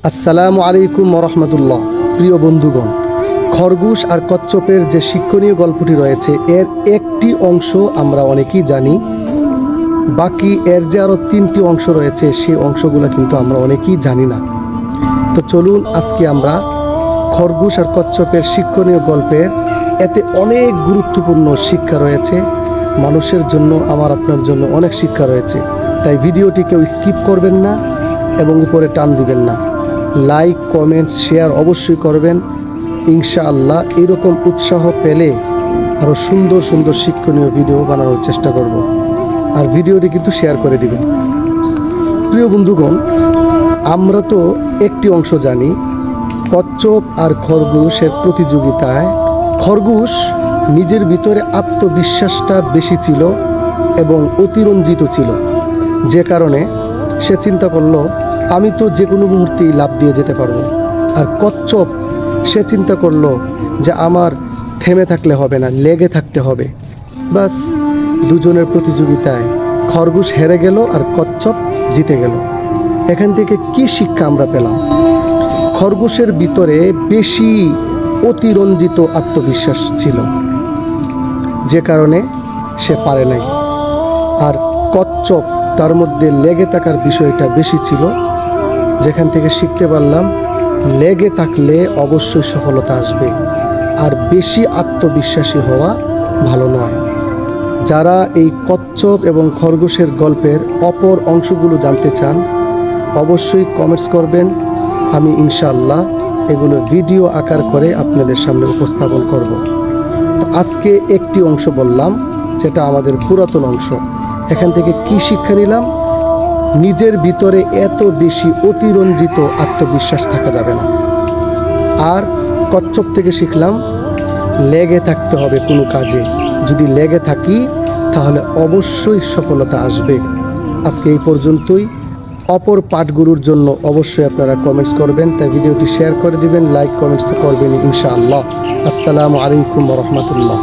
আসসালামু আলাইকুম ওরহমতুল্লাহ। প্রিয় বন্ধুগণ, খরগোশ আর কচ্ছপের যে শিক্ষণীয় গল্পটি রয়েছে এর একটি অংশ আমরা অনেকেই জানি, বাকি এর যে আরও 3টি অংশ রয়েছে সেই অংশগুলো কিন্তু আমরা অনেকেই জানি না। তো চলুন আজকে আমরা খরগোশ আর কচ্ছপের শিক্ষণীয় গল্পের এতে অনেক গুরুত্বপূর্ণ শিক্ষা রয়েছে মানুষের জন্য, আমার আপনার জন্য অনেক শিক্ষা রয়েছে। তাই ভিডিওটি কেউ স্কিপ করবেন না এবং উপরে টান দিবেন না। লাইক, কমেন্ট, শেয়ার অবশ্যই করবেন। ইনশাআল্লাহ এইরকম উৎসাহ পেলে আরও সুন্দর সুন্দর শিক্ষণীয় ভিডিও বানানোর চেষ্টা করব। আর ভিডিওটি কিন্তু শেয়ার করে দিবেন। প্রিয় বন্ধুগণ, আমরা তো একটি অংশ জানি, কচ্ছপ আর খরগোশের প্রতিযোগিতায় খরগোশ নিজের ভিতরে আত্মবিশ্বাসটা বেশি ছিল এবং অতিরঞ্জিত ছিল, যে কারণে সে চিন্তা করলো আমি তো যে কোনো মুহূর্তেই লাফ দিয়ে যেতে পারবো। আর কচ্ছপ সে চিন্তা করলো যে আমার থেমে থাকলে হবে না, লেগে থাকতে হবে। বাস, দুজনের প্রতিযোগিতায় খরগোশ হেরে গেল আর কচ্ছপ জিতে গেল। এখান থেকে কি শিক্ষা আমরা পেলাম? খরগোশের ভিতরে বেশি অতিরঞ্জিত আত্মবিশ্বাস ছিল, যে কারণে সে পারে নাই। আর কচ্ছপ তার মধ্যে লেগে থাকার বিষয়টা বেশি ছিল, যেখান থেকে শিখতে পারলাম লেগে থাকলে অবশ্যই সফলতা আসবে, আর বেশি আত্মবিশ্বাসী হওয়া ভালো নয়। যারা এই কচ্ছপ এবং খরগোশের গল্পের অপর অংশগুলো জানতে চান অবশ্যই কমেন্টস করবেন। আমি ইনশাআল্লাহ এগুলো ভিডিও আকার করে আপনাদের সামনে উপস্থাপন করব। তো আজকে একটি অংশ বললাম, যেটা আমাদের পুরাতন অংশ। এখান থেকে কি শিক্ষা নিলাম? নিজের ভিতরে এত বেশি অতিরঞ্জিত আত্মবিশ্বাস থাকা যাবে না। আর কচ্ছপ থেকে শিখলাম লেগে থাকতে হবে কোনো কাজে। যদি লেগে থাকি তাহলে অবশ্যই সফলতা আসবে। আজকে এই পর্যন্তই। অপর পাঠগুলোর জন্য অবশ্যই আপনারা কমেন্টস করবেন, তাই ভিডিওটি শেয়ার করে দিবেন, লাইক কমেন্টস তো করবেন ইনশাআল্লাহ। আসসালামু আলাইকুম ওয়া রাহমাতুল্লাহ।